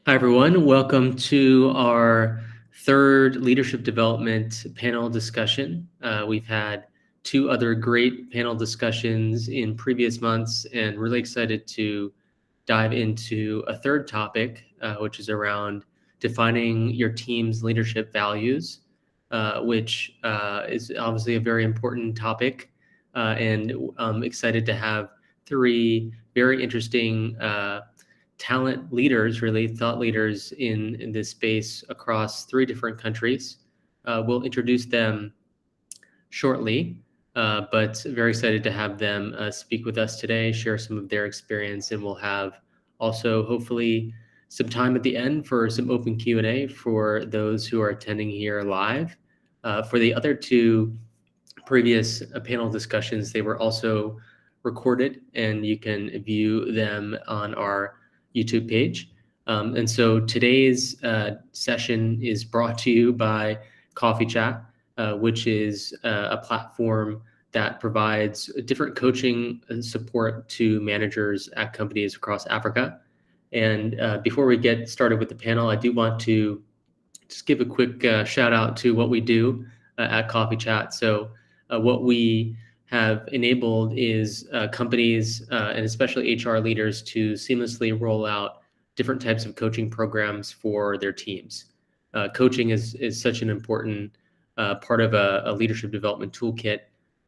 Hi, everyone. Welcome to our third leadership development panel discussion. We've had two other great panel discussions in previous months, and really excited to dive into a third topic, which is around defining your team's leadership values, which is obviously a very important topic. And I'm excited to have three very interesting talent leaders, really thought leaders in this space across three different countries. We'll introduce them shortly, but very excited to have them speak with us today, share some of their experience, and we'll have also hopefully some time at the end for some open Q&A for those who are attending here live. For the other two previous panel discussions, they were also recorded, and you can view them on our YouTube page. And so today's session is brought to you by Coffee Chat, which is a platform that provides different coaching support to managers at companies across Africa. And before we get started with the panel, I do want to just give a quick shout out to what we do at Coffee Chat. So what we have enabled is companies and especially HR leaders to seamlessly roll out different types of coaching programs for their teams. Coaching is such an important part of a leadership development toolkit.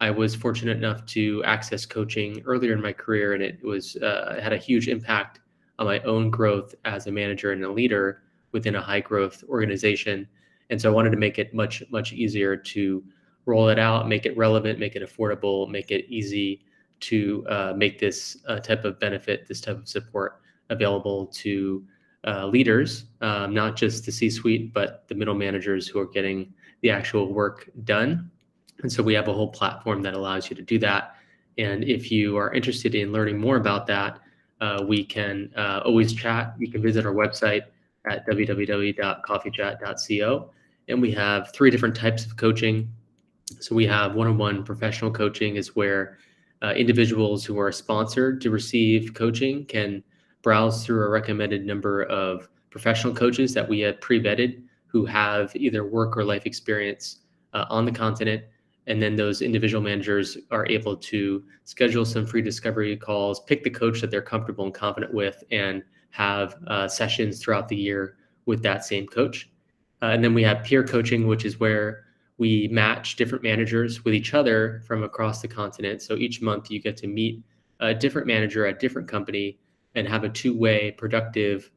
I was fortunate enough to access coaching earlier in my career, and it was had a huge impact on my own growth as a manager and a leader within a high growth organization. And so I wanted to make it much easier to roll it out, make it relevant, make it affordable, make it easy to make this type of benefit, this type of support available to leaders, not just the C-suite, but the middle managers who are getting the actual work done. And so we have a whole platform that allows you to do that. And if you are interested in learning more about that, we can always chat. You can visit our website at www.coffeechat.co. And we have three different types of coaching. So we have one-on-one professional coaching is where individuals who are sponsored to receive coaching can browse through a recommended number of professional coaches that we have pre-vetted who have either work or life experience on the continent. And then those individual managers are able to schedule some free discovery calls, pick the coach that they're comfortable and confident with, and have sessions throughout the year with that same coach. And then we have peer coaching, which is where we match different managers with each other from across the continent. So each month you get to meet a different manager at a different company and have a two-way productive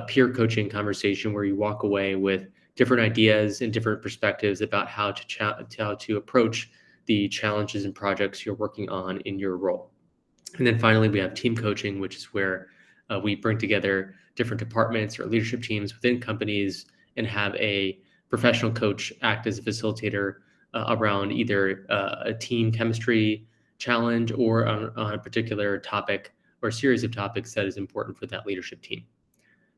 peer coaching conversation where you walk away with different ideas and different perspectives about how to approach the challenges and projects you're working on in your role. And then finally, we have team coaching, which is where we bring together different departments or leadership teams within companies and have a professional coach act as a facilitator around either a team chemistry challenge or on a particular topic or series of topics that is important for that leadership team.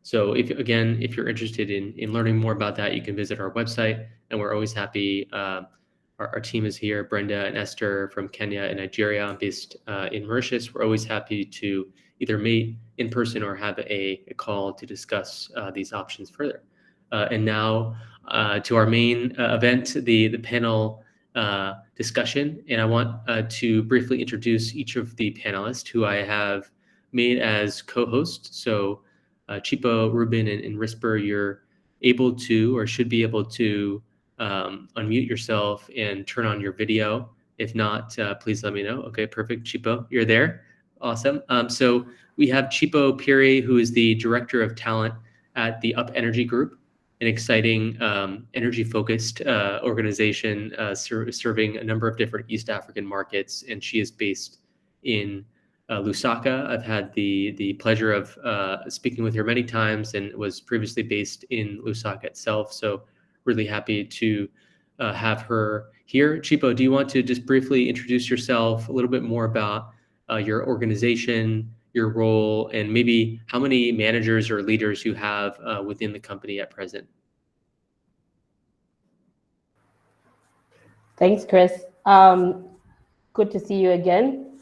So if you're interested in learning more about that, you can visit our website, and we're always happy. Our team is here, Brenda and Esther from Kenya and Nigeria, based in Mauritius. We're always happy to either meet in person or have a call to discuss these options further. And now to our main event, the panel discussion. And I want to briefly introduce each of the panelists who I have made as co-hosts. So Chipo, Ruben, and Risper, you're able to or should be able to unmute yourself and turn on your video. If not, please let me know. Okay, perfect. Chipo, you're there. Awesome. So we have Chipo Phiri, who is the Director of Talent at the UpEnergy Group, an exciting energy-focused organization serving a number of different East African markets, and she is based in Lusaka. I've had the pleasure of speaking with her many times and was previously based in Lusaka itself. So really happy to have her here. Chipo, do you want to just briefly introduce yourself, a little bit more about your organization, your role, and maybe how many managers or leaders you have within the company at present? Thanks, Chris. Good to see you again.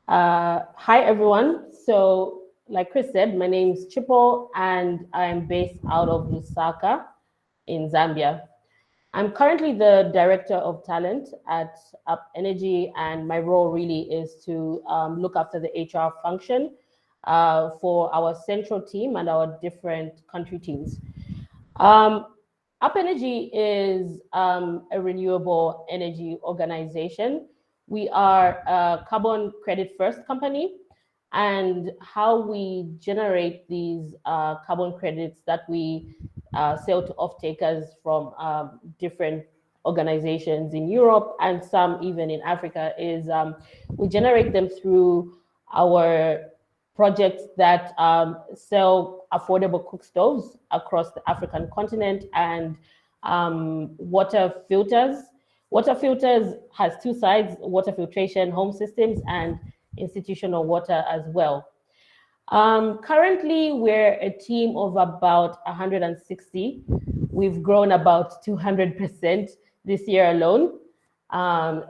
Hi, everyone. So like Chris said, my name's Chipo, and I'm based out of Lusaka in Zambia. I'm currently the director of talent at UpEnergy, and my role really is to look after the HR function for our central team and our different country teams. Um, UpEnergy is a renewable energy organization. We are a carbon credit first company, and how we generate these carbon credits that we sell to off-takers from different organizations in Europe and some even in Africa is we generate them through our projects that sell affordable cook stoves across the African continent and water filters. Water filters has two sides: water filtration, home systems, and institutional water as well. Currently, we're a team of about 160. We've grown about 200% this year alone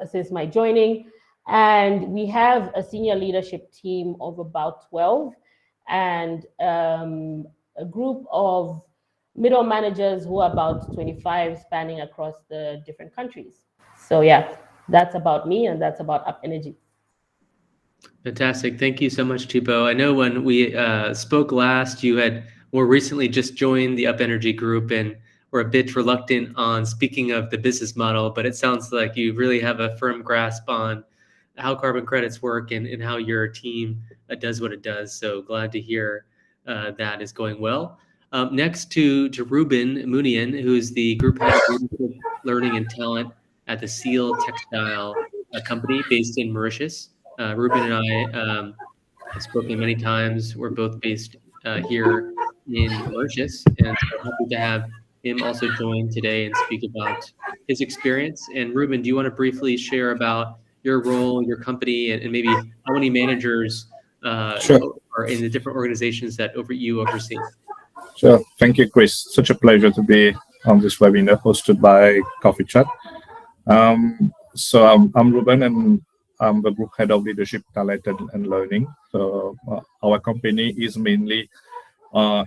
since my joining. And we have a senior leadership team of about 12 and a group of middle managers who are about 25 spanning across the different countries. So yeah, that's about me and that's about UpEnergy. Fantastic. Thank you so much, Chipo. I know when we spoke last, you had more recently just joined the UpEnergy group and were a bit reluctant on speaking of the business model, but it sounds like you really have a firm grasp on how carbon credits work and how your team does what it does. So glad to hear that is going well. Next to Ruben Munien, who is the group head of leadership, learning and talent at the CIEL Textile company based in Mauritius. Ruben and I have spoken many times. We're both based here in Mauritius, and so happy to have him also join today and speak about his experience. And Ruben, do you want to briefly share about your role, your company, and maybe how many managers Sure. are in the different organizations that you oversee? Sure. Thank you, Chris. Such a pleasure to be on this webinar hosted by Coffee Chat. I'm Ruben, and I'm the group head of leadership, talent, and learning. So our company is mainly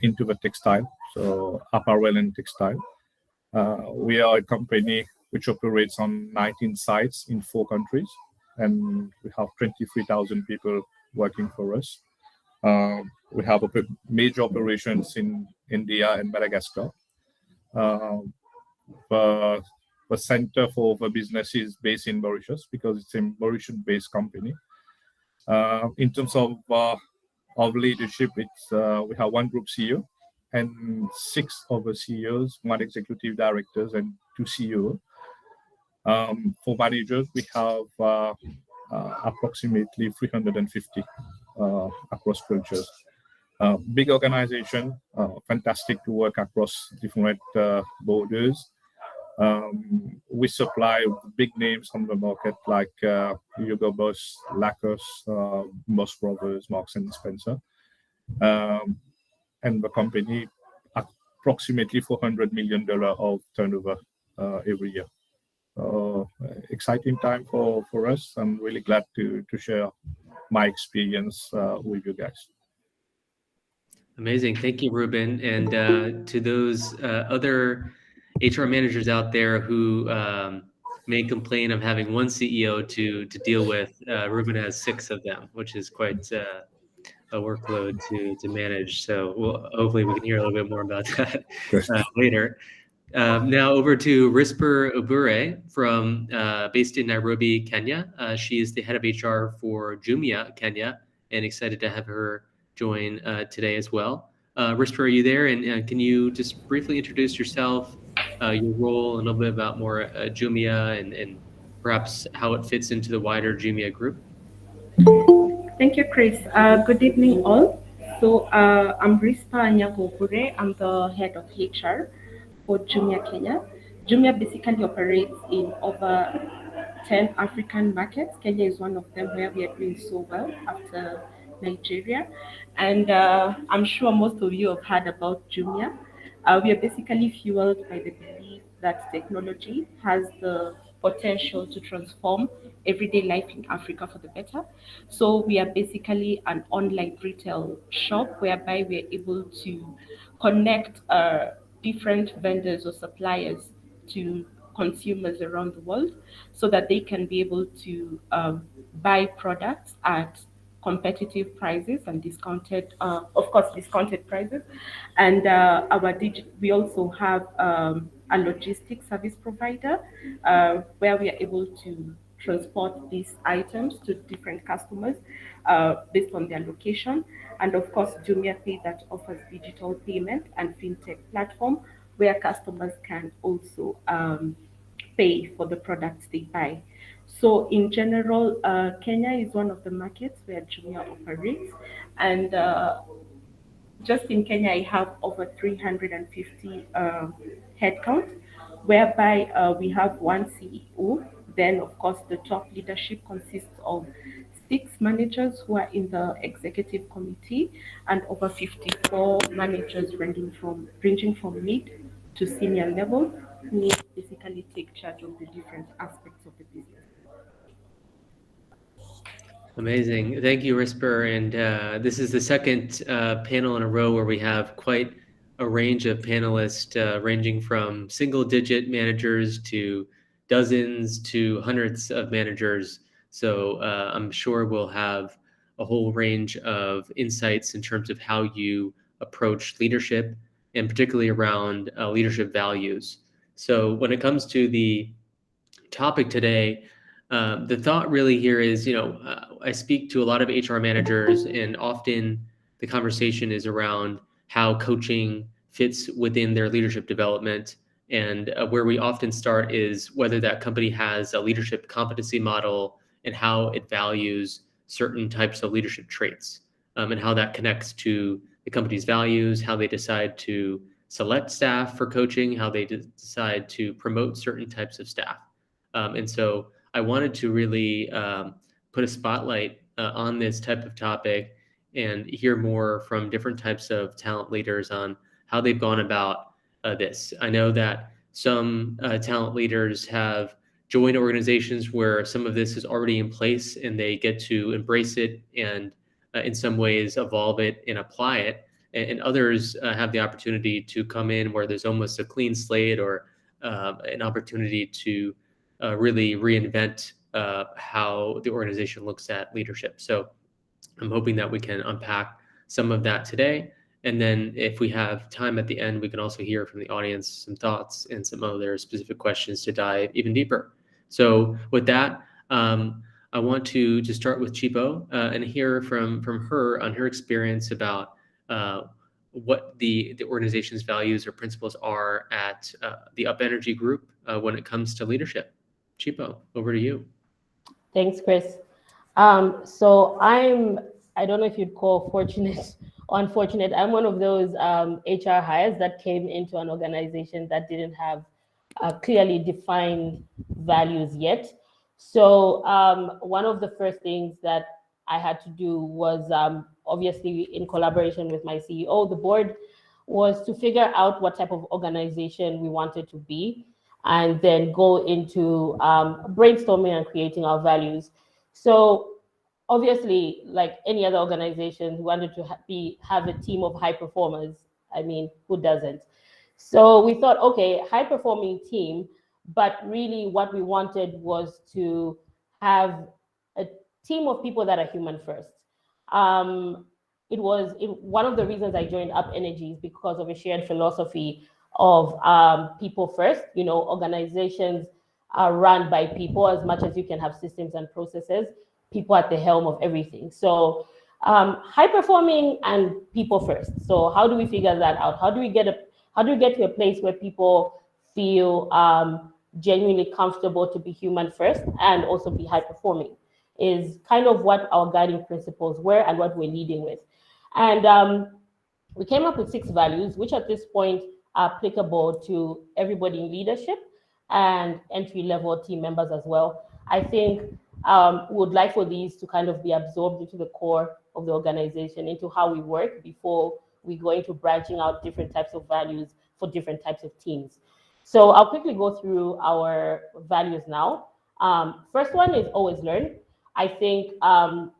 into the textile, so apparel and textile. We are a company which operates on 19 sites in 4 countries, and we have 23,000 people working for us. We have major operations in India and Madagascar. The center for the business is based in Mauritius because it's a Mauritian-based company. In terms of leadership, we have 1 group CEO and 6 other CEOs, 1 executive directors, and 2 CEOs. For managers, we have approximately 350 across cultures. Big organization, fantastic to work across different borders. We supply big names on the market like Hugo Boss, Lacoste, Boss Brothers, Marks and Spencer, and the company approximately $400 million of turnover every year. Exciting time for us. I'm really glad to share my experience with you guys. Amazing. Thank you, Ruben. And to those other HR managers out there who may complain of having 1 CEO to deal with, Ruben has 6 of them, which is quite a workload to manage. So hopefully we can hear a little bit more about that later. Now over to Risper Obure from based in Nairobi, Kenya. She is the head of HR for Jumia, Kenya, and excited to have her join today as well. Risper, are you there? And can you just briefly introduce yourself, your role, and a little bit about more Jumia and perhaps how it fits into the wider Jumia group? Thank you, Chris. Good evening, all. So I'm Risper Anyango Obure. I'm the head of HR for Jumia Kenya. Jumia basically operates in over 10 African markets. Kenya is one of them where we are doing so well after Nigeria. And I'm sure most of you have heard about Jumia. We are basically fueled by the belief that technology has the potential to transform everyday life in Africa for the better. So we are basically an online retail shop whereby we are able to connect different vendors or suppliers to consumers around the world so that they can be able to buy products at competitive prices and discounted, of course, discounted prices. And we also have a logistics service provider where we are able to transport these items to different customers based on their location. And of course, Jumia Pay that offers digital payment and fintech platform where customers can also pay for the products they buy. So in general, Kenya is one of the markets where Jumia operates, and just in Kenya, I have over 350 headcount, whereby we have one CEO. Then, of course, the top leadership consists of 6 managers who are in the executive committee, and over 54 managers ranging from mid to senior level, who basically take charge of the different aspects of the business. Amazing. Thank you, Risper. And this is the second panel in a row where we have quite a range of panelists ranging from single-digit managers to dozens to hundreds of managers. So I'm sure we'll have a whole range of insights in terms of how you approach leadership, and particularly around leadership values. So when it comes to the topic today, the thought really here is, I speak to a lot of HR managers, and often the conversation is around how coaching fits within their leadership development. And where we often start is whether that company has a leadership competency model and how it values certain types of leadership traits, and how that connects to the company's values, how they decide to select staff for coaching, how they decide to promote certain types of staff. And so I wanted to really put a spotlight on this type of topic and hear more from different types of talent leaders on how they've gone about this. I know that some talent leaders have joined organizations where some of this is already in place and they get to embrace it and in some ways evolve it and apply it. And others have the opportunity to come in where there's almost a clean slate or an opportunity to really reinvent how the organization looks at leadership. So I'm hoping that we can unpack some of that today. And then if we have time at the end, we can also hear from the audience some thoughts and some other specific questions to dive even deeper. So with that, I want to start with Chipo and hear from her on her experience about what the organization's values or principles are at the UpEnergy group when it comes to leadership. Chipo, over to you. Thanks, Chris. So I don't know if you'd call fortunate or unfortunate. I'm one of those HR hires that came into an organization that didn't have clearly defined values yet. So one of the first things that I had to do was obviously in collaboration with my CEO, the board, was to figure out what type of organization we wanted to be, and then go into brainstorming and creating our values. So obviously, like any other organization, we wanted to have a team of high performers. I mean, who doesn't? So we thought, okay, high performing team, but really what we wanted was to have a team of people that are human first. One of the reasons I joined UpEnergy is because of a shared philosophy of people first. Organizations are run by people as much as you can have systems and processes, people at the helm of everything. So high performing and people first. So how do we figure that out? How do we get to a place where people feel genuinely comfortable to be human first and also be high performing is kind of what our guiding principles were and what we're leading with. And we came up with 6 values, which at this point are applicable to everybody in leadership and entry-level team members as well. I think we would like for these to kind of be absorbed into the core of the organization, into how we work before we go into branching out different types of values for different types of teams. So I'll quickly go through our values now. First one is always learn. I think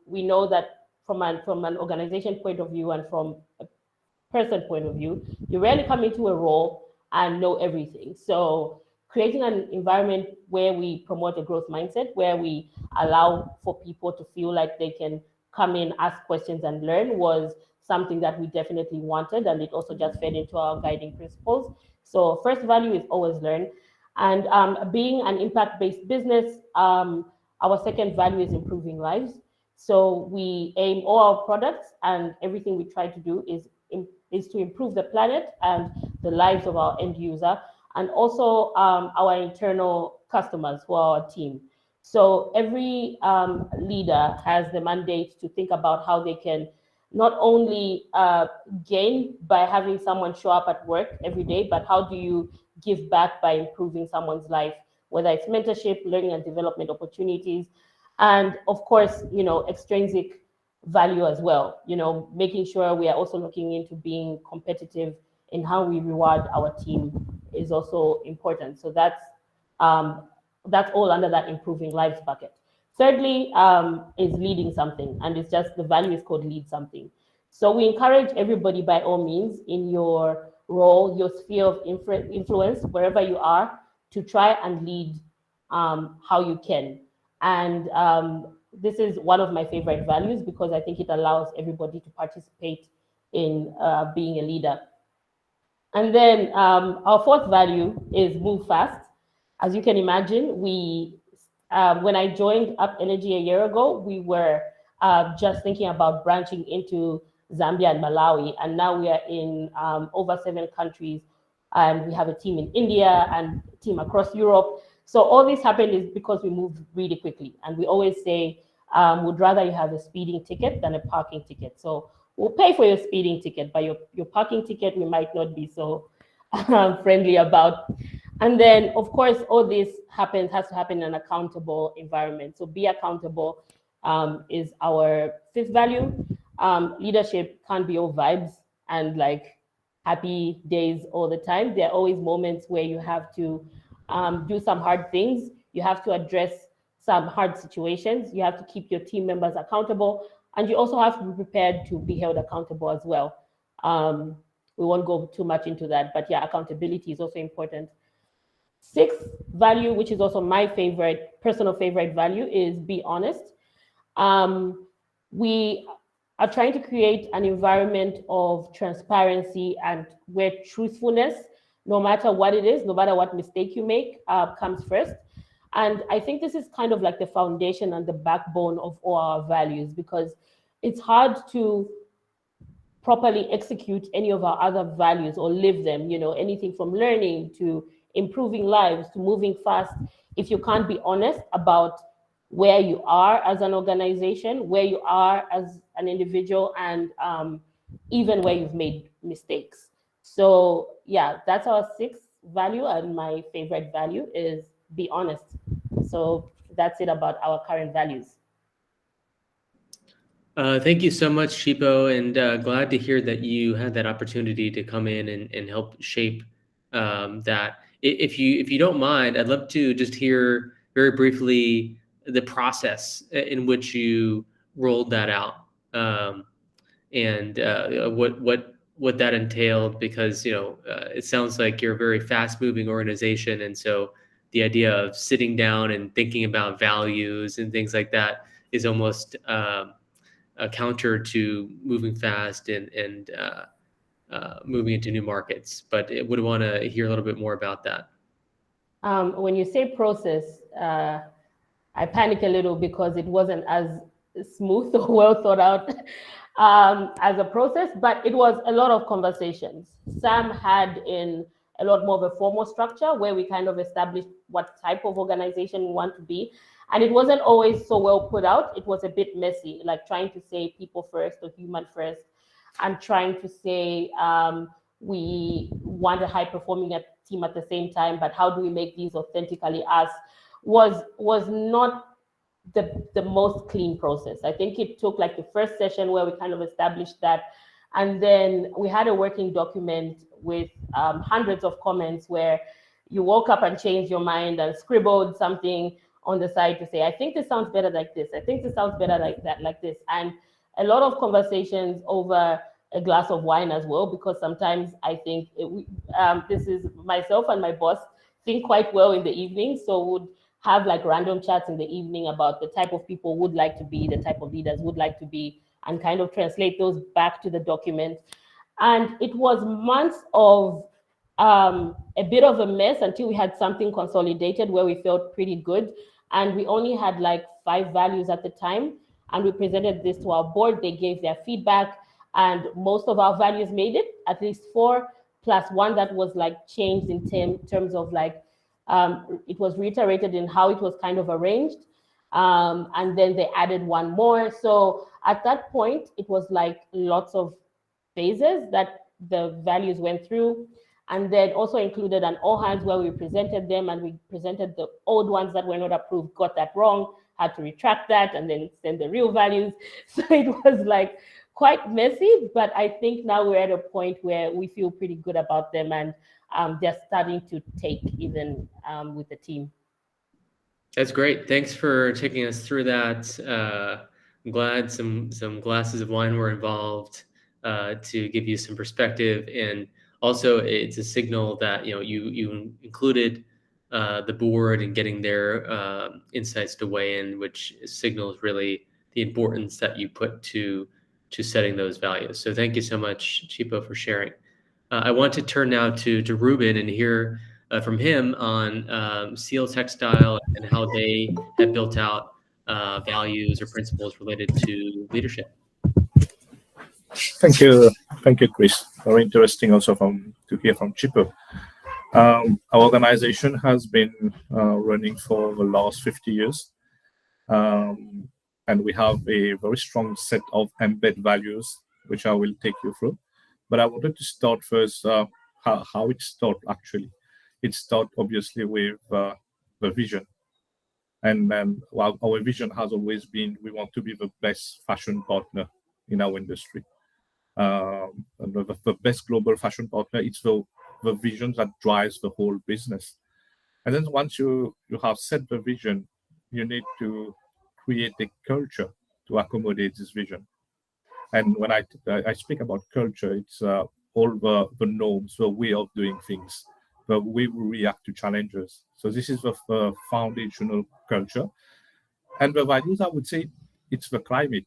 we know that from an organization point of view and from a person point of view, you rarely come into a role and know everything. So creating an environment where we promote a growth mindset, where we allow for people to feel like they can come in, ask questions, and learn was something that we definitely wanted, and it also just fed into our guiding principles. So first value is always learn. And being an impact-based business, our second value is improving lives. So we aim all our products and everything we try to do is to improve the planet and the lives of our end user, and also our internal customers who are our team. So every leader has the mandate to think about how they can not only gain by having someone show up at work every day, but how do you give back by improving someone's life, whether it's mentorship, learning and development opportunities, and of course, extrinsic value as well. Making sure we are also looking into being competitive in how we reward our team is also important. So that's all under that improving lives bucket. Thirdly, is leading something, and it's just the value is called lead something. So we encourage everybody by all means in your role, your sphere of influence, wherever you are, to try and lead how you can. And this is one of my favorite values because I think it allows everybody to participate in being a leader. And then our fourth value is move fast. As you can imagine, when I joined UpEnergy a year ago, we were just thinking about branching into Zambia and Malawi, and now we are in over 7 countries, and we have a team in India and a team across Europe. So all this happened is because we moved really quickly, and we always say, would rather you have a speeding ticket than a parking ticket. So we'll pay for your speeding ticket, but your parking ticket we might not be so friendly about. And then, of course, all this has to happen in an accountable environment. So be accountable is our fifth value. Leadership can't be all vibes and like happy days all the time. There are always moments where you have to do some hard things. You have to address some hard situations. You have to keep your team members accountable, and you also have to be prepared to be held accountable as well. We won't go too much into that, but yeah, accountability is also important. Sixth value, which is also my personal favorite value, is be honest. We are trying to create an environment of transparency and where truthfulness, no matter what it is, no matter what mistake you make, comes first. And I think this is kind of like the foundation and the backbone of all our values, because it's hard to properly execute any of our other values or live them, anything from learning to improving lives to moving fast, if you can't be honest about where you are as an organization, where you are as an individual, and even where you've made mistakes. So yeah, that's our sixth value, and my favorite value is be honest. So that's it about our current values. Thank you so much, Chipo, and glad to hear that you had that opportunity to come in and help shape that. If you don't mind, I'd love to just hear very briefly the process in which you rolled that out, and what that entailed, because it sounds like you're a very fast-moving organization, and so the idea of sitting down and thinking about values and things like that is almost a counter to moving fast and moving into new markets. But I would want to hear a little bit more about that. When you say process, I panic a little because it wasn't as smooth or well thought out as a process, but it was a lot of conversations. Sam had in a lot more of a formal structure where we kind of established what type of organization we want to be. And it wasn't always so well put out. It was a bit messy, like trying to say people first or human first, and trying to say we want a high performing team at the same time, but how do we make these authentically us was not the most clean process. I think it took like the first session where we kind of established that. And then we had a working document with hundreds of comments where, you woke up and changed your mind and scribbled something on the side to say, I think this sounds better like this. I think this sounds better like that, like this. And a lot of conversations over a glass of wine as well, because sometimes I think this is myself and my boss think quite well in the evening. So would have like random chats in the evening about the type of people would like to be, the type of leaders would like to be, and kind of translate those back to the document. And it was months of a bit of a mess until we had something consolidated where we felt pretty good. And we only had like 5 values at the time. And we presented this to our board. They gave their feedback, and most of our values made it, at least 4, plus 1 that was like changed in terms of like, it was reiterated in how it was kind of arranged. And then they added 1 more. So at that point, it was like lots of phases that the values went through. And then also included an all hands where we presented them, and we presented the old ones that were not approved, got that wrong, had to retract that, and then send the real values. So it was like quite messy, but I think now we're at a point where we feel pretty good about them, and they're starting to take even with the team. That's great. Thanks for taking us through that. I'm glad some glasses of wine were involved to give you some perspective, and also it's a signal that you included the board and getting their insights to weigh in, which signals really the importance that you put to setting those values. So thank you so much, Chipo, for sharing. I want to turn now to Ruben and hear from him on CIEL Textile and how they have built out values or principles related to leadership. Thank you, Chris. Very interesting also to hear from Chipo. Our organization has been running for the last 50 years, and we have a very strong set of embed values, which I will take you through. But I wanted to start first how it started actually. It started obviously with the vision. And well, our vision has always been we want to be the best fashion partner in our industry. The best global fashion partner, it's the vision that drives the whole business. And then once you have set the vision, you need to create a culture to accommodate this vision. And when I speak about culture, it's all the norms, the way of doing things, the way we react to challenges. So this is the foundational culture. And the values, I would say, it's the climate.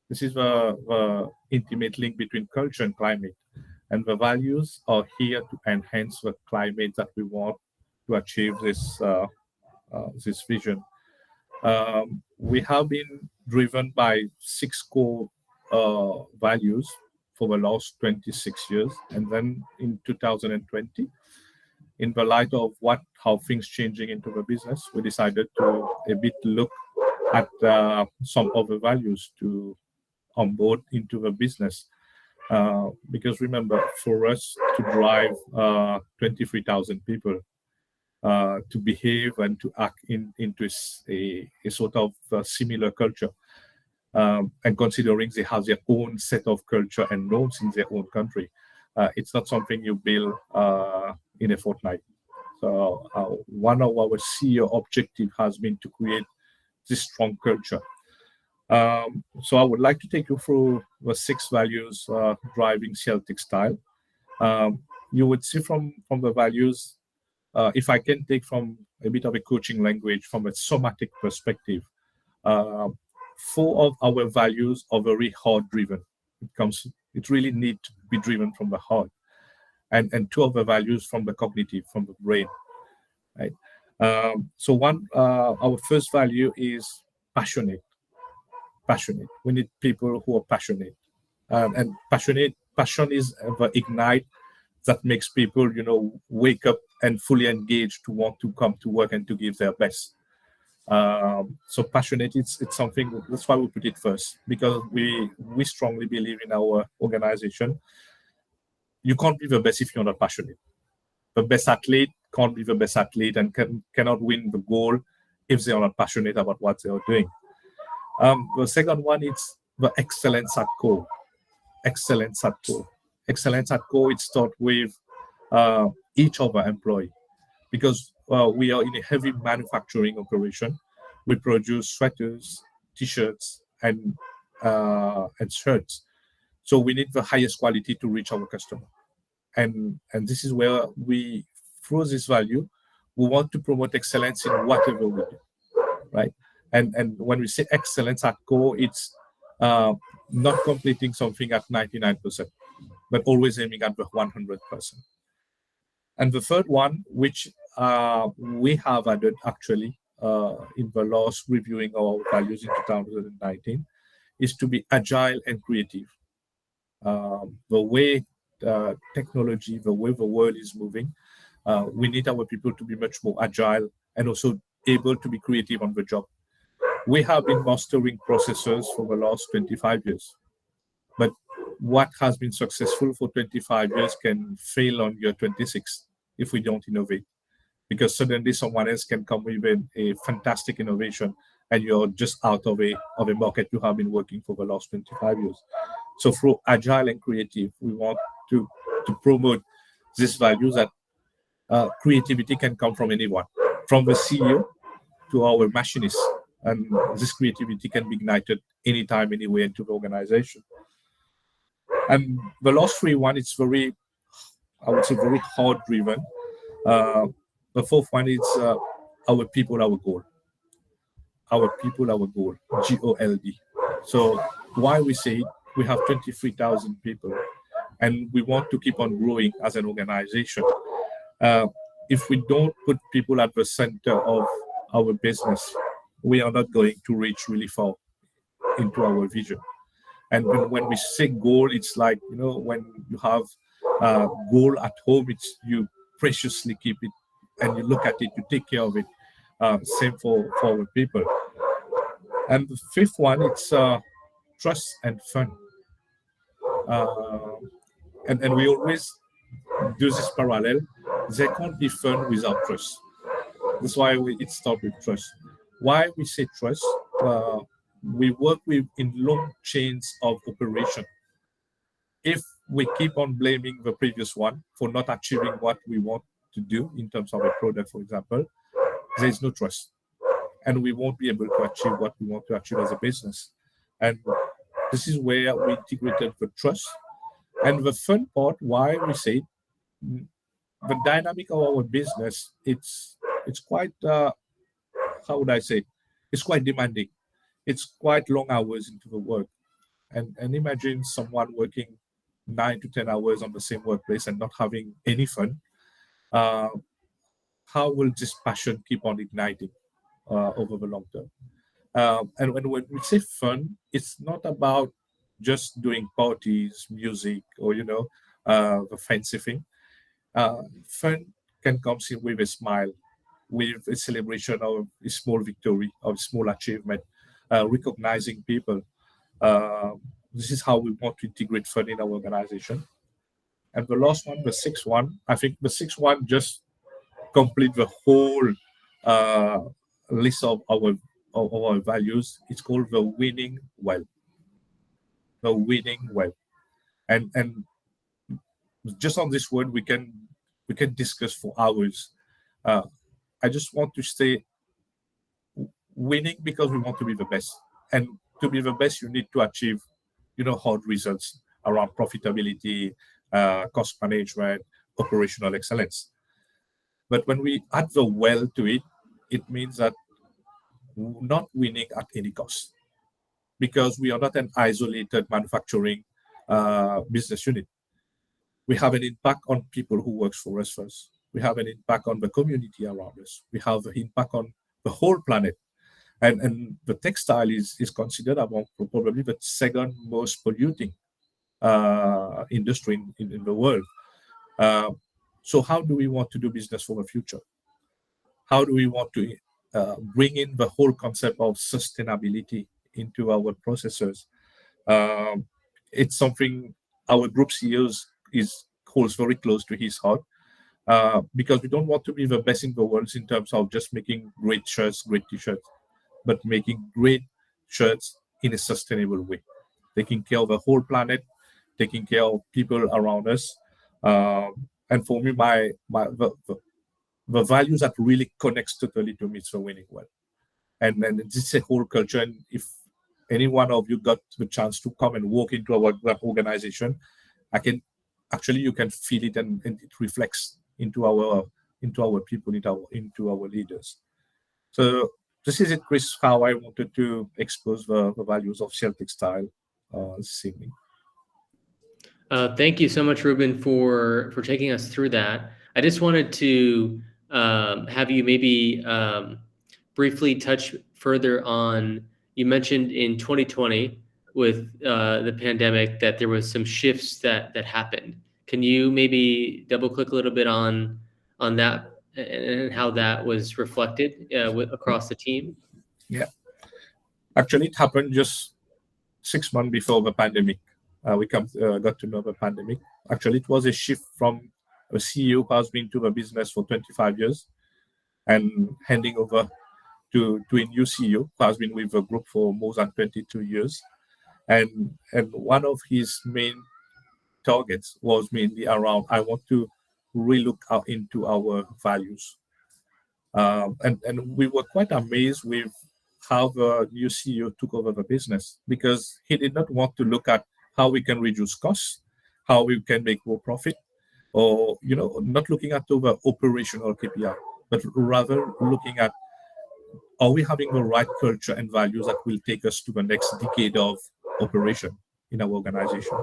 This is the intimate link between culture and climate. And the values are here to enhance the climate that we want to achieve this vision. We have been driven by 6 core values for the last 26 years. And then in 2020, in the light of how things changing into the business, we decided to a bit look at some other values to onboard into the business. Because remember, for us to drive 23,000 people to behave and to act into a sort of similar culture, and considering they have their own set of culture and norms in their own country, it's not something you build in a fortnight. So one of our CEO objectives has been to create this strong culture. So I would like to take you through the 6 values driving CIEL Textile. You would see from the values, if I can take from a bit of a coaching language, from a somatic perspective, 4 of our values are very heart driven. It really needs to be driven from the heart, and 2 of the values from the cognitive, from the brain. Right. So our first value is passionate. Passionate. We need people who are passionate, and passion is the ignite that makes people, wake up and fully engaged to want to come to work and to give their best. So passionate, it's something, that's why we put it first, because we strongly believe in our organization. You can't be the best if you're not passionate. The best athlete can't be the best athlete and cannot win the goal if they are not passionate about what they are doing. The second one is the excellence at core. Excellence at core. Excellence at core, it starts with each of our employees. because we are in a heavy manufacturing operation. We produce sweaters, t-shirts, and shirts. So we need the highest quality to reach our customer. And this is where we, through this value, we want to promote excellence in whatever we do, right? And when we say excellence at core, it's not completing something at 99%, but always aiming at the 100%. And the third one, which we have added actually in the last reviewing our values in 2019, is to be agile and creative. The way technology, the way the world is moving, we need our people to be much more agile and also able to be creative on the job. We have been mastering processes for the last 25 years, but what has been successful for 25 years can fail on year 26 if we don't innovate, because suddenly someone else can come with a fantastic innovation and you're just out of a market you have been working for the last 25 years. So through agile and creative, we want to promote this value that creativity can come from anyone, from the CEO to our machinists, and this creativity can be ignited anytime, anywhere into the organization. And the last three one, it's very, I would say, very hard driven. The fourth one is our people, our goal. Our people, our goal, GOLD. So why we say it, we have 23,000 people and we want to keep on growing as an organization. If we don't put people at the center of our business, we are not going to reach really far into our vision. And when we say goal, it's like, you know, when you have a goal at home, it's you preciously keep it and you look at it, you take care of it. Same for our people. And the fifth one, it's trust and fun. And we always do this parallel. There can't be fun without trust. That's why it starts with trust. Why we say trust? We work in long chains of operation. If we keep on blaming the previous one for not achieving what we want to do in terms of a product, for example, there is no trust. And we won't be able to achieve what we want to achieve as a business. And this is where we integrated the trust. And the fun part, why we say the dynamic of our business, it's quite, how would I say, it's quite demanding. It's quite long hours into the work. And imagine someone working 9 to 10 hours on the same workplace and not having any fun. How will this passion keep on igniting over the long term? And when we say fun, it's not about just doing parties, music, or, you know, the fancy thing. Fun can come with a smile, with a celebration of a small victory, of a small achievement, recognizing people. This is how we want to integrate fun in our organization. And the last one, the sixth one, I think the sixth one just complete the whole list of our values. It's called the winning well. The winning well. And just on this word, we can discuss for hours. I just want to say winning because we want to be the best. And to be the best, you need to achieve, you know, hard results around profitability, cost management, operational excellence. But when we add the well to it, it means that not winning at any cost, because we are not an isolated manufacturing business unit. We have an impact on people who work for us first. We have an impact on the community around us. We have an impact on the whole planet. And the textile is considered among probably the second most polluting industry in the world. So how do we want to do business for the future? How do we want to bring in the whole concept of sustainability into our processes? It's something our group CEOs holds very close to his heart, because we don't want to be the best in the world in terms of just making great shirts, great t-shirts, but making great shirts in a sustainable way, taking care of the whole planet, taking care of people around us. And for me, the values that really connects totally to Mr. Winning Well. And then this is a whole culture. And if any one of you got the chance to come and walk into our organization, you can feel it, and it reflects into our people, into our leaders. So this is it, Chris, how I wanted to expose the values of CIEL Textile this evening. Thank you so much, Ruben, for taking us through that. I just wanted to have you maybe briefly touch further on, you mentioned in 2020 with the pandemic that there was some shifts that happened. Can you maybe double click a little bit on that and how that was reflected across the team? Yeah, actually it happened just 6 months before the pandemic. We got to know the pandemic. Actually, it was a shift from a CEO who has been to the business for 25 years and handing over to a new CEO who has been with the group for more than 22 years. And one of his main targets was mainly around, I want to relook out into our values. And we were quite amazed with how the new CEO took over the business, because he did not want to look at how we can reduce costs, how we can make more profit, or not looking at the operational KPI, but rather looking at, are we having the right culture and values that will take us to the next decade of operation in our organization?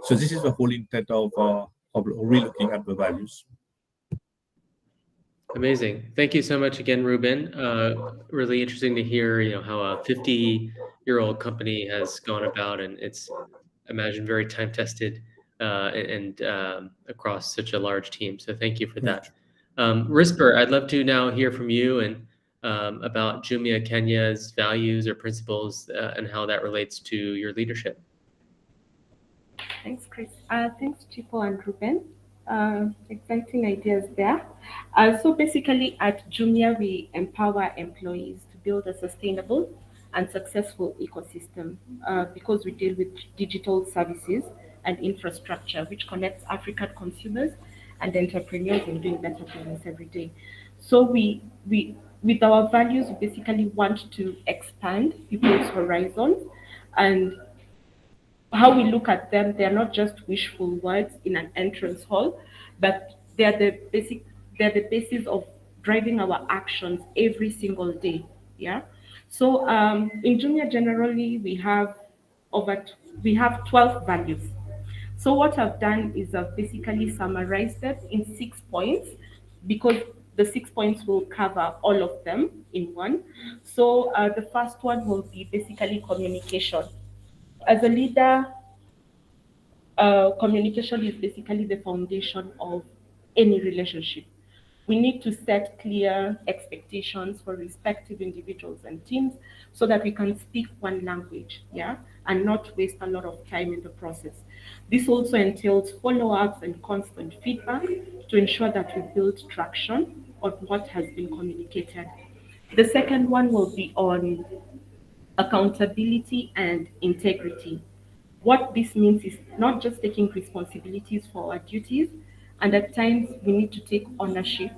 So this is the whole intent of relooking at the values. Amazing. Thank you so much again, Ruben. Really interesting to hear, how a 50-year-old company has gone about, and it's, imagine, very time-tested and across such a large team. So thank you for that. Risper, I'd love to now hear from you and about Jumia Kenya's values or principles and how that relates to your leadership. Thanks, Chris. Thanks, Chipo and Ruben. Exciting ideas there. So basically at Jumia, we empower employees to build a sustainable and successful ecosystem because we deal with digital services and infrastructure, which connects African consumers and entrepreneurs in doing better business every day. So we with our values, we basically want to expand people's horizons, and how we look at them, they are not just wishful words in an entrance hall, but they are the basis of driving our actions every single day. Yeah. So in Jumia generally we have 12 values. So what I've done is I've basically summarized them in 6 points, because the 6 points will cover all of them in one. So the first one will be basically communication. As a leader, communication is basically the foundation of any relationship. We need to set clear expectations for respective individuals and teams so that we can speak one language, yeah, and not waste a lot of time in the process. This also entails follow-ups and constant feedback to ensure that we build traction on what has been communicated. The second one will be on accountability and integrity. What this means is not just taking responsibilities for our duties, and at times we need to take ownership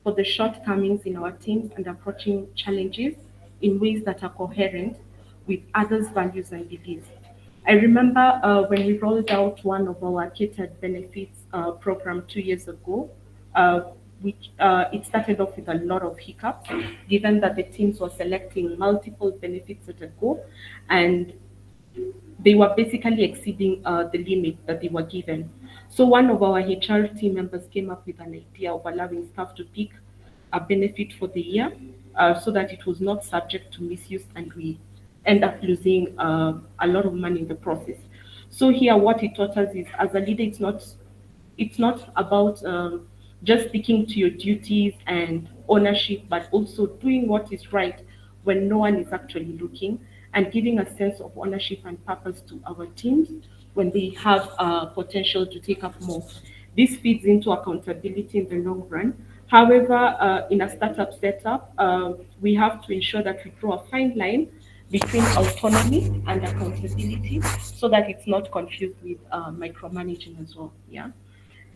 for the shortcomings in our teams and approaching challenges in ways that are coherent with others' values and beliefs. I remember when we rolled out one of our catered benefits program 2 years ago, which it started off with a lot of hiccups, given that the teams were selecting multiple benefits at a go, and they were basically exceeding the limit that they were given. So one of our HR team members came up with an idea of allowing staff to pick a benefit for the year so that it was not subject to misuse and we end up losing a lot of money in the process. So here what it taught us is, as a leader, it's not about just sticking to your duties and ownership, but also doing what is right when no one is actually looking, and giving a sense of ownership and purpose to our teams when they have potential to take up more. This feeds into accountability in the long run. However, in a startup setup, we have to ensure that we draw a fine line between autonomy and accountability so that it's not confused with micromanaging as well. Yeah.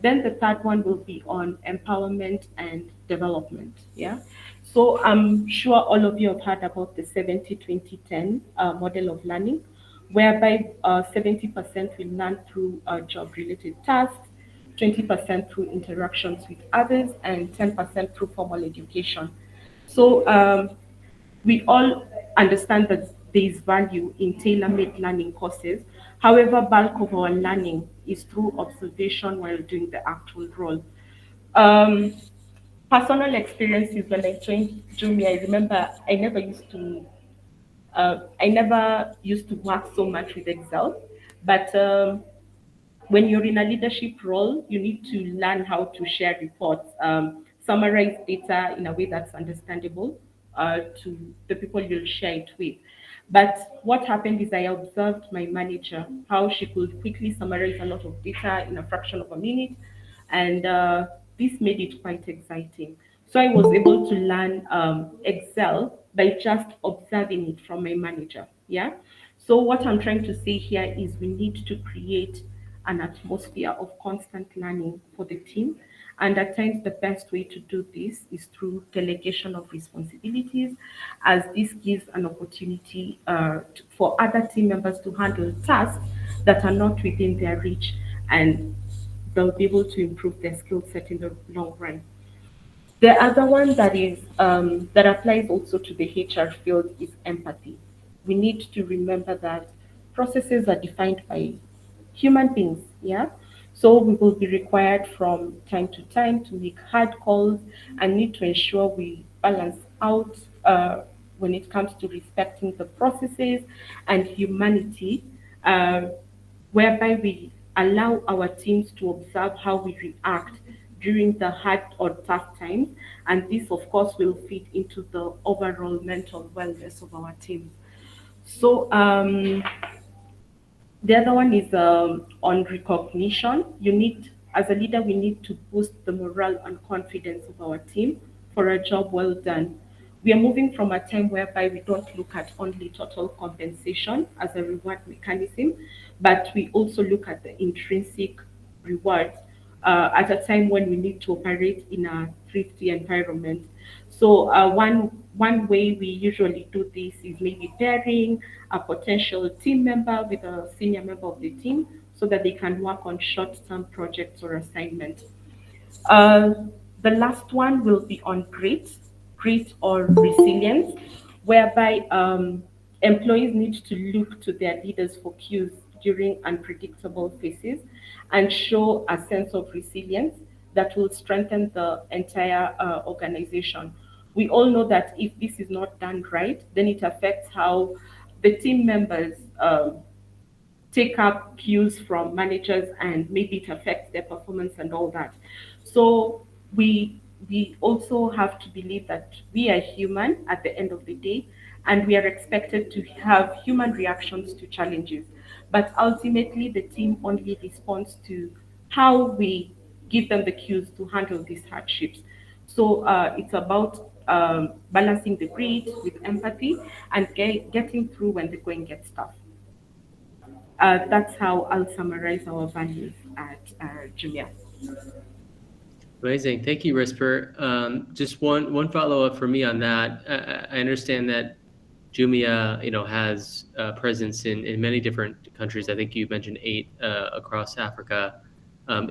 Then the third one will be on empowerment and development. Yeah. So I'm sure all of you have heard about the 70-20-10 model of learning, whereby 70% will learn through job-related tasks, 20% through interactions with others, and 10% through formal education. So we all understand that there is value in tailor-made learning courses. However, bulk of our learning is through observation while doing the actual role. Um, Personal experiences when I joined Jumia, I remember I never used to work so much with Excel, but when you're in a leadership role, you need to learn how to share reports, summarize data in a way that's understandable to the people you'll share it with. But what happened is I observed my manager, how she could quickly summarize a lot of data in a fraction of a minute, and this made it quite exciting. So I was able to learn Excel by just observing it from my manager. Yeah. So what I'm trying to say here is we need to create an atmosphere of constant learning for the team. And at times, the best way to do this is through delegation of responsibilities, as this gives an opportunity for other team members to handle tasks that are not within their reach, and they'll be able to improve their skill set in the long run. The other one that is that applies also to the HR field is empathy. We need to remember that processes are defined by human beings, yeah. So we will be required from time to time to make hard calls and need to ensure we balance out when it comes to respecting the processes and humanity. Uh, Whereby we allow our teams to observe how we react during the hard or tough times. And this, of course, will feed into the overall mental wellness of our teams. So, the other one is on recognition. As a leader, we need to boost the morale and confidence of our team for a job well done. We are moving from a time whereby we don't look at only total compensation as a reward mechanism, but we also look at the intrinsic rewards at a time when we need to operate in a thrifty environment. So one way we usually do this is maybe pairing a potential team member with a senior member of the team so that they can work on short-term projects or assignments. Uh, the last one will be on grit or resilience, whereby employees need to look to their leaders for cues during unpredictable phases and show a sense of resilience that will strengthen the entire organization. We all know that if this is not done right, then it affects how the team members take up cues from managers, and maybe it affects their performance and all that. So we also have to believe that we are human at the end of the day, and we are expected to have human reactions to challenges. But ultimately, the team only responds to how we give them the cues to handle these hardships. So it's about balancing the grit with empathy and getting through when the going gets tough. That's how I'll summarize our values at Jumia. Amazing. Thank you, Risper. Just one follow-up for me on that. I understand that Jumia, has a presence in many different countries. I think you mentioned 8 across Africa.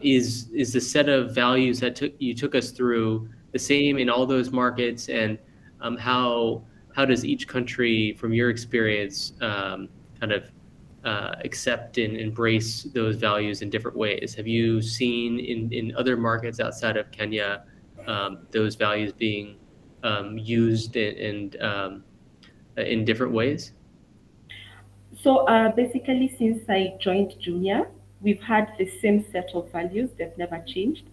Is the set of values that you took us through the same in all those markets, and how does each country, from your experience, kind of accept and embrace those values in different ways? Have you seen in other markets outside of Kenya those values being used in different ways? So basically, since I joined Jumia, we've had the same set of values. They've never changed.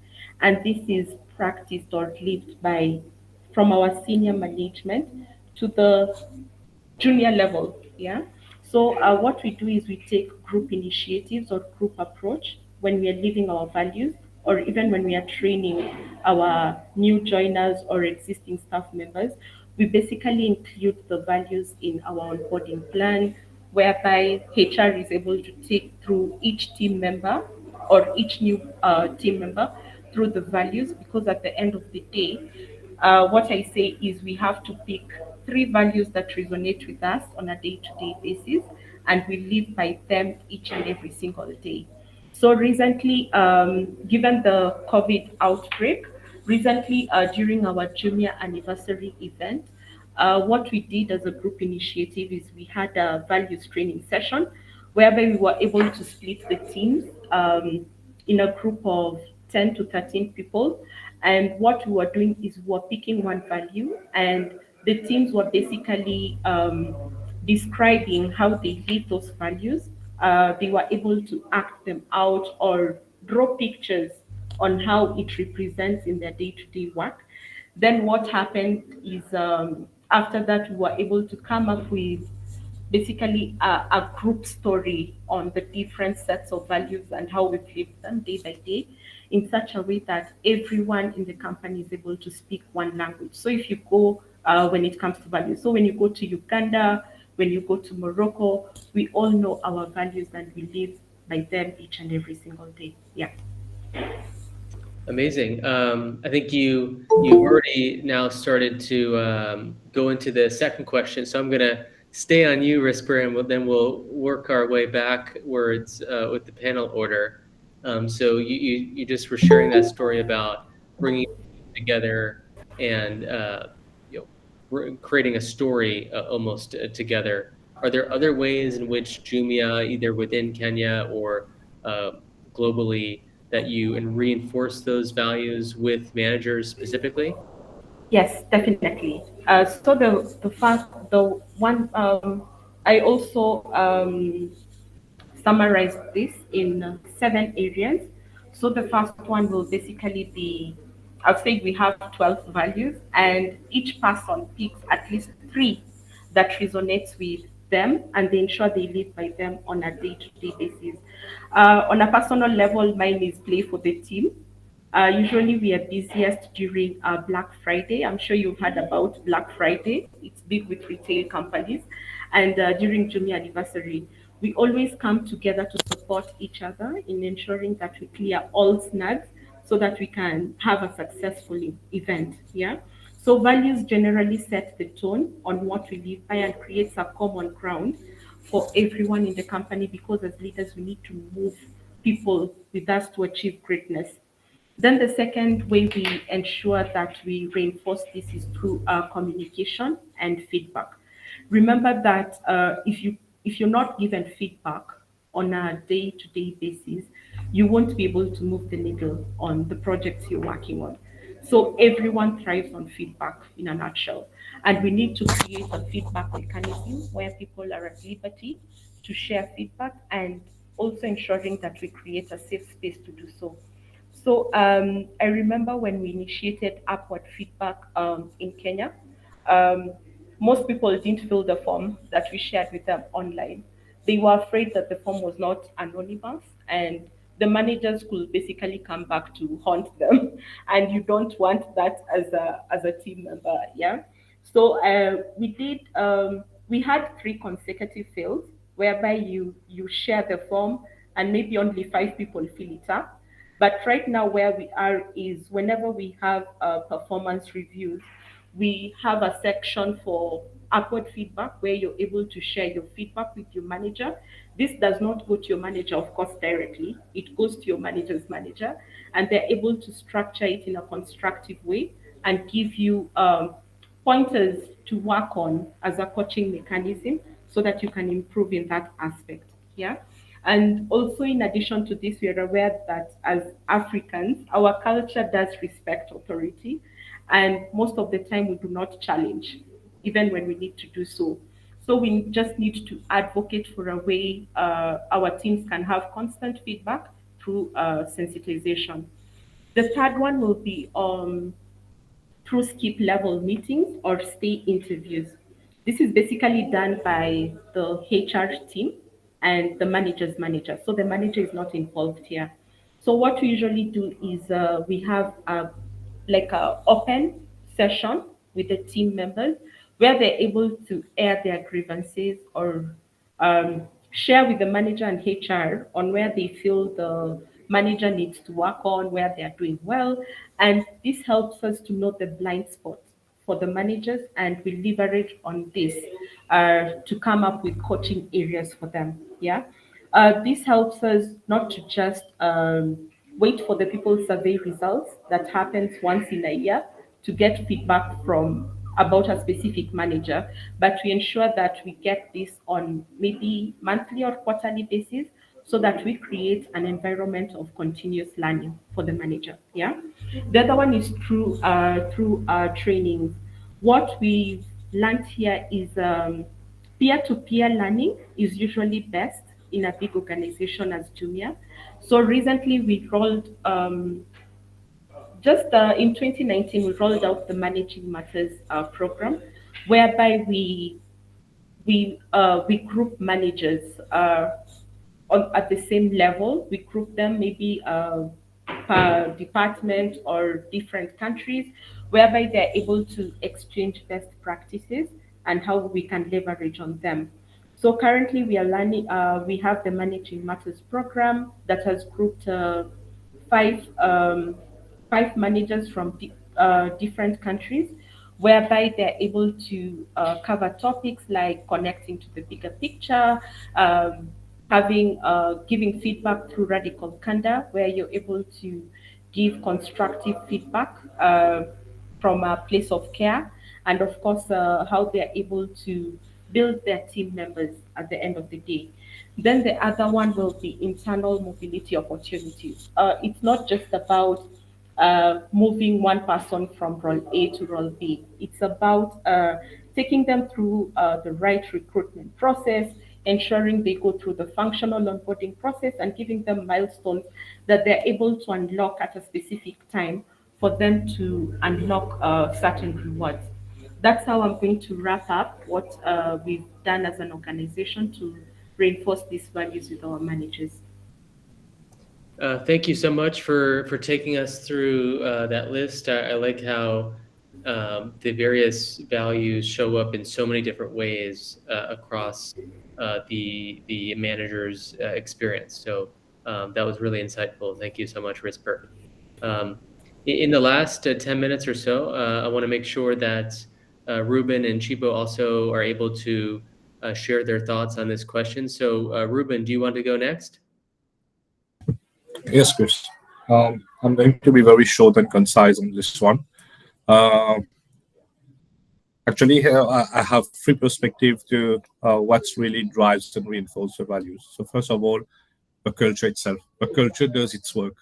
And this is practiced or lived by from our senior management to the junior level. Yeah. So what we do is we take group initiatives or group approach when we are living our values, or even when we are training our new joiners or existing staff members. We basically include the values in our onboarding plan, whereby HR is able to take through each team member or each new team member through the values, because at the end of the day, what I say is we have to pick 3 values that resonate with us on a day-to-day basis, and we live by them each and every single day. So recently, given the COVID outbreak, during our Jumia anniversary event, what we did as a group initiative is we had a values training session whereby we were able to split the teams in a group of 10 to 13 people. And what we were doing is we were picking one value, and the teams were basically describing how they live those values. They were able to act them out or draw pictures on how it represents in their day-to-day work. Then what happened is after that, we were able to come up with basically a group story on the different sets of values and how we live them day by day in such a way that everyone in the company is able to speak one language. So if you go, when it comes to values, so when you go to Uganda, when you go to Morocco, we all know our values and we live by them each and every single day. Yeah. Amazing. I think you've already now started to go into the second question, so I'm going to stay on you, Risper, and then we'll work our way backwards with the panel order. So you just were sharing that story about bringing together and creating a story almost together. Are there other ways in which Jumia, either within Kenya or globally, that you reinforce those values with managers specifically? Yes, definitely. So the one I also summarized this in 7 areas. So the first one will basically be, I'll say we have 12 values, and each person picks at least 3 that resonates with them, and they ensure they live by them on a day-to-day basis. On a personal level, mine is play for the team. Usually we are busiest during Black Friday. I'm sure you've heard about Black Friday. It's big with retail companies. And during Jumia anniversary, we always come together to support each other in ensuring that we clear all snags so that we can have a successful event. Yeah. So values generally set the tone on what we live by and creates a common ground for everyone in the company, because as leaders, we need to move people with us to achieve greatness. Then the second way we ensure that we reinforce this is through communication and feedback. Remember that if you're not given feedback on a day-to-day basis, you won't be able to move the needle on the projects you're working on. So everyone thrives on feedback in a nutshell. And we need to create a feedback mechanism where people are at liberty to share feedback, and also ensuring that we create a safe space to do so. So I remember when we initiated upward feedback in Kenya, um, most people didn't fill the form that we shared with them online. They were afraid that the form was not anonymous, and the managers could basically come back to haunt them, and you don't want that as a team member. Yeah. So we had 3 consecutive fails whereby you share the form and maybe only 5 people fill it up. But right now, where we are is whenever we have performance reviews, we have a section for upward feedback where you're able to share your feedback with your manager. This does not go to your manager, of course, directly. It goes to your manager's manager, and they're able to structure it in a constructive way and give you pointers to work on as a coaching mechanism so that you can improve in that aspect. Yeah. And also, in addition to this, we are aware that as Africans, our culture does respect authority, and most of the time we do not challenge, even when we need to do so. So we just need to advocate for a way our teams can have constant feedback through sensitization. The third one will be through skip level meetings or stay interviews. This is basically done by the HR team and the manager's manager. So the manager is not involved here. So what we usually do is we have like a open session with the team members where they're able to air their grievances or share with the manager and HR on where they feel manager needs to work on, where they are doing well. And this helps us to know the blind spots for the managers, and we leverage on this to come up with coaching areas for them. Yeah. This helps us not to just wait for the people survey results that happens once in a year to get feedback from about a specific manager, but we ensure that we get this on maybe monthly or quarterly basis so that we create an environment of continuous learning for the manager. Yeah. The other one is through trainings. What we've learned here is peer-to-peer learning is usually best in a big organization as Jumia. So recently we rolled just in 2019 we rolled out the Managing Matters program, whereby we group managers at the same level. We group them maybe per department or different countries, whereby they're able to exchange best practices and how we can leverage on them. So currently we are learning, we have the Managing Matters program that has grouped five five managers from different countries, whereby they're able to cover topics like connecting to the bigger picture, having giving feedback through radical candor, where you're able to give constructive feedback from a place of care, and of course how they're able to build their team members at the end of the day. Then the other one will be internal mobility opportunities. It's not just about moving one person from role A to role B. It's about taking them through the right recruitment process, ensuring they go through the functional onboarding process, and giving them milestones that they're able to unlock at a specific time for them to unlock certain rewards. That's how I'm going to wrap up what we've done as an organization to reinforce these values with our managers. Thank you so much for taking us through that list. I like how the various values show up in so many different ways across the manager's experience. So that was really insightful. Thank you so much, Risper. In the last 10 minutes or so, I want to make sure that Ruben and Chipo also are able to share their thoughts on this question. So Ruben, do you want to go next? Yes, Chris. I'm going to be very short and concise on this one. Actually, here I have three perspectives to what really drives and reinforces the values. So first of all, the culture itself. The culture does its work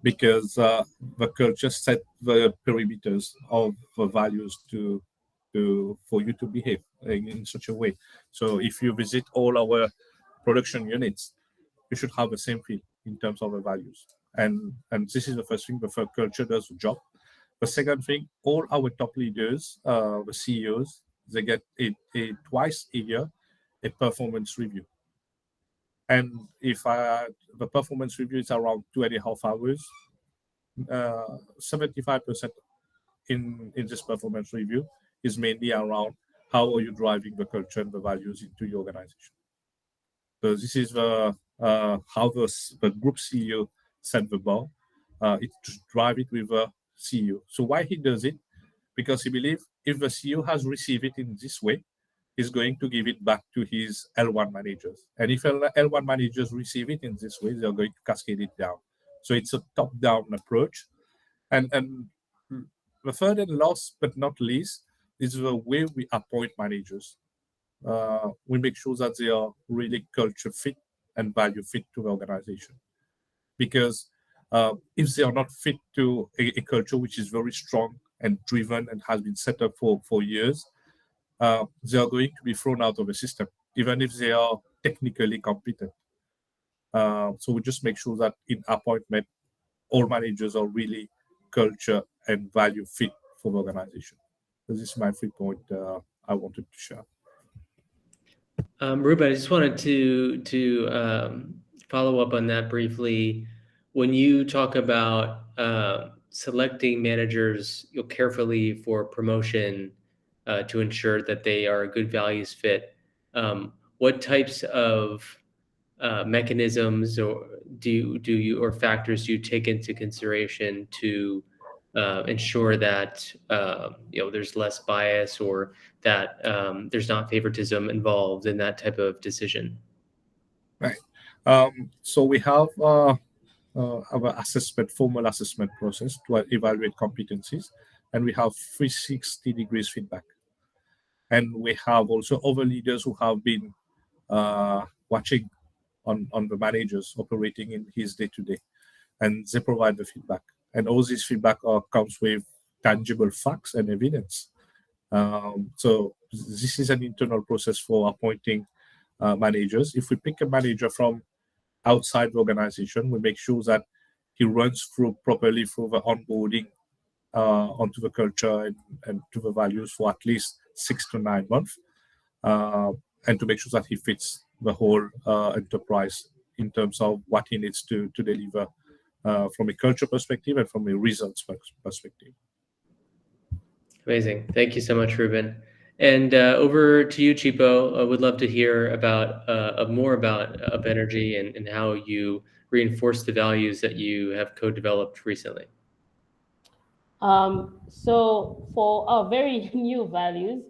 because the culture set the perimeters of the values for you to behave in such a way. So if you visit all our production units, you should have the same feel in terms of the values. And this is the first thing, the first culture does the job. The second thing, all our top leaders, the CEOs, they get a twice a year, a performance review. And if the performance review is around 2.5 hours, 75% in this performance review is mainly around how are you driving the culture and the values into your organization. So this is how the group CEO set the bar. It's to drive it with the CEO. So why he does it? Because he believes if the CEO has received it in this way, he's going to give it back to his L1 managers. And if L1 managers receive it in this way, they're going to cascade it down. So it's a top-down approach. And the third and last but not least is the way we appoint managers. We make sure that they are really culture fit and value fit to the organization. Because if they are not fit to a culture which is very strong and driven and has been set up for years, they are going to be thrown out of the system, even if they are technically competent. So we just make sure that in appointment, all managers are really culture and value fit for the organization. So this is my 3 point I wanted to share. Ruben, I just wanted to follow up on that briefly. When you talk about selecting managers carefully for promotion to ensure that they are a good values fit, what types of mechanisms or or factors you take into consideration to ensure that there's less bias or that there's not favoritism involved in that type of decision? Right. So we have our formal assessment process to evaluate competencies, and we have 360 degrees feedback. And we have also other leaders who have been watching on the managers operating in his day-to-day, and they provide the feedback. And all this feedback comes with tangible facts and evidence. So this is an internal process for appointing managers. If we pick a manager from outside the organization, we make sure that he runs properly through the onboarding onto the culture and to the values for at least 6 to 9 months, and to make sure that he fits the whole enterprise in terms of what he needs to deliver from a culture perspective and from a results perspective. Amazing. Thank you so much, Ruben. And over to you, Chipo. I would love to hear about more about UpEnergy and how you reinforce the values that you have co-developed recently. So for our very new values,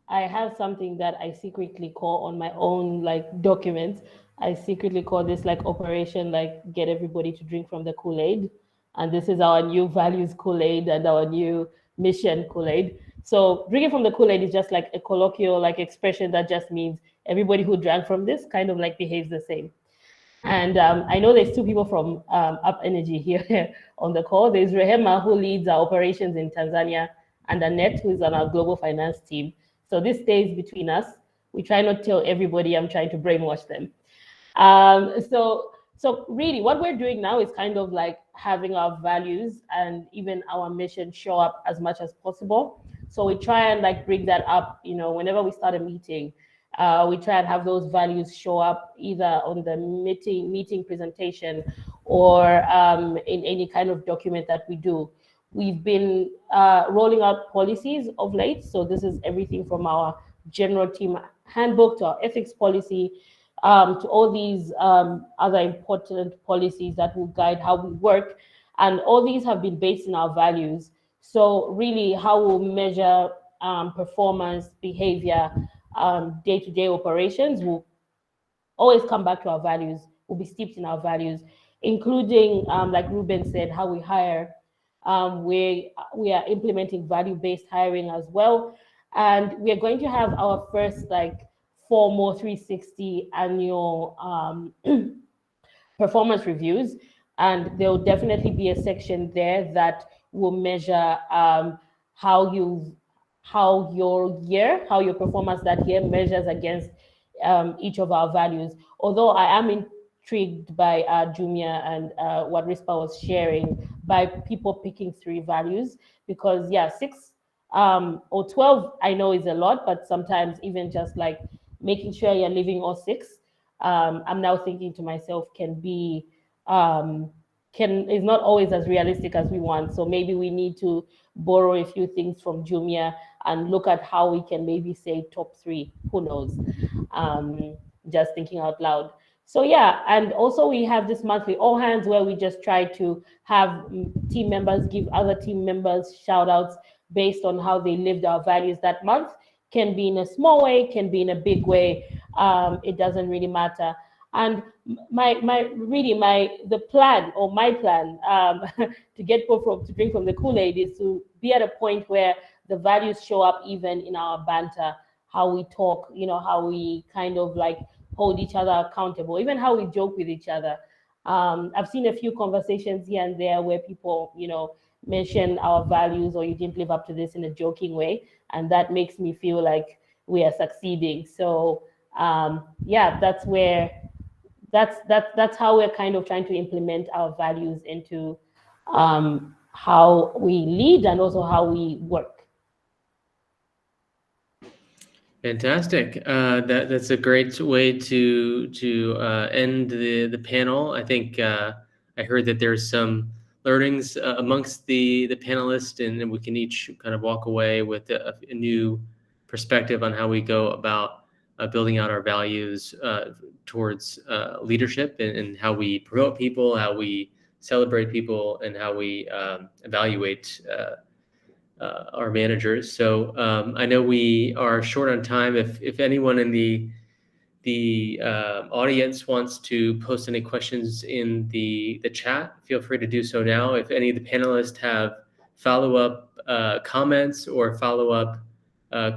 I have something that I secretly call on my own documents. I secretly call this Operation get everybody to drink from the Kool-Aid. And this is our new values Kool-Aid and our new mission Kool-Aid. So drinking from the Kool-Aid is just a colloquial expression that just means everybody who drank from this kind of behaves the same. And I know there's 2 people from UpEnergy here on the call. There's Rehema, who leads our operations in Tanzania, and Annette, who's on our global finance team. So this stays between us. We try not to tell everybody. I'm trying to brainwash them. So really what we're doing now is kind of having our values and even our mission show up as much as possible. So we try and bring that up, whenever we start a meeting. We try and have those values show up either on the meeting presentation or in any kind of document that we do. We've been rolling out policies of late. So this is everything from our general team handbook to our ethics policy, to all these other important policies that will guide how we work. And all these have been based in our values. So really how we'll measure performance, behavior, day-to-day operations will always come back to our values, will be steeped in our values, including, like Ruben said, how we hire. We are implementing value-based hiring as well. And we are going to have our first formal 360 annual performance reviews. And there will definitely be a section there that will measure how your performance that year measures against each of our values. Although I am intrigued by Jumia and what Risper was sharing by people picking 3 values, because 6 or 12 I know is a lot, but sometimes even just making sure you're living all 6, I'm now thinking to myself is not always as realistic as we want. So maybe we need to borrow a few things from Jumia and look at how we can maybe say top 3, who knows, just thinking out loud. So and also we have this monthly all hands where we just try to have team members give other team members shout outs based on how they lived our values that month. Can be in a small way, can be in a big way. It doesn't really matter. And my plan to get people to drink from the Kool-Aid is to be at a point where the values show up even in our banter, how we talk, how we kind of hold each other accountable, even how we joke with each other. I've seen a few conversations here and there where people, mention our values, or you didn't live up to this, in a joking way, and that makes me feel like we are succeeding. So that's how we're kind of trying to implement our values into how we lead and also how we work. Fantastic. That's a great way to end the panel. I think I heard that there's some learnings amongst the panelists, and we can each kind of walk away with a new perspective on how we go about building out our values towards leadership and how we promote people, how we celebrate people, and how we evaluate our managers. So I know we are short on time. If anyone in the audience wants to post any questions in the chat, feel free to do so now. If any of the panelists have follow-up comments or follow-up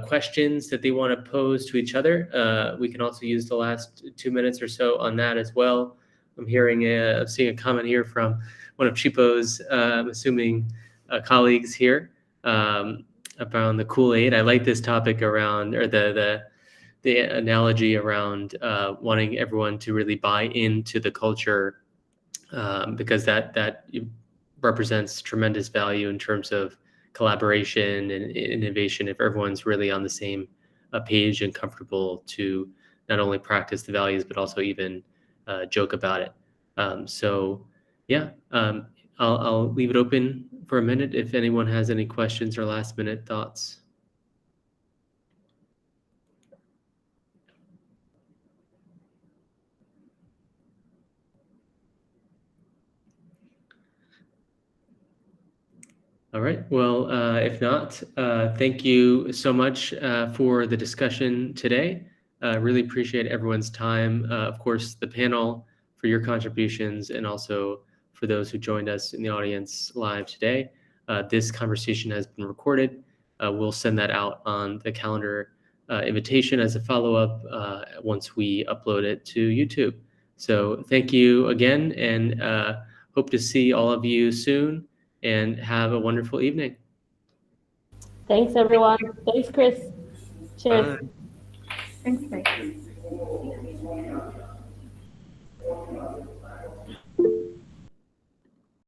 questions that they want to pose to each other, we can also use the last 2 minutes or so on that as well. I'm seeing a comment here from one of Chipo's, I'm assuming, colleagues here around the Kool-Aid. I like this topic around, or the analogy around wanting everyone to really buy into the culture, because that represents tremendous value in terms of collaboration and innovation if everyone's really on the same page and comfortable to not only practice the values but also even joke about it. So yeah, I'll leave it open for a minute if anyone has any questions or last minute thoughts. All right. Well, if not, thank you so much for the discussion today. Really appreciate everyone's time. Of course, the panel for your contributions, and also for those who joined us in the audience live today. This conversation has been recorded. We'll send that out on the calendar invitation as a follow-up once we upload it to YouTube. So thank you again, and hope to see all of you soon, and have a wonderful evening. Thanks, everyone. Thanks, Chris. Cheers. Bye. Thanks, Mike.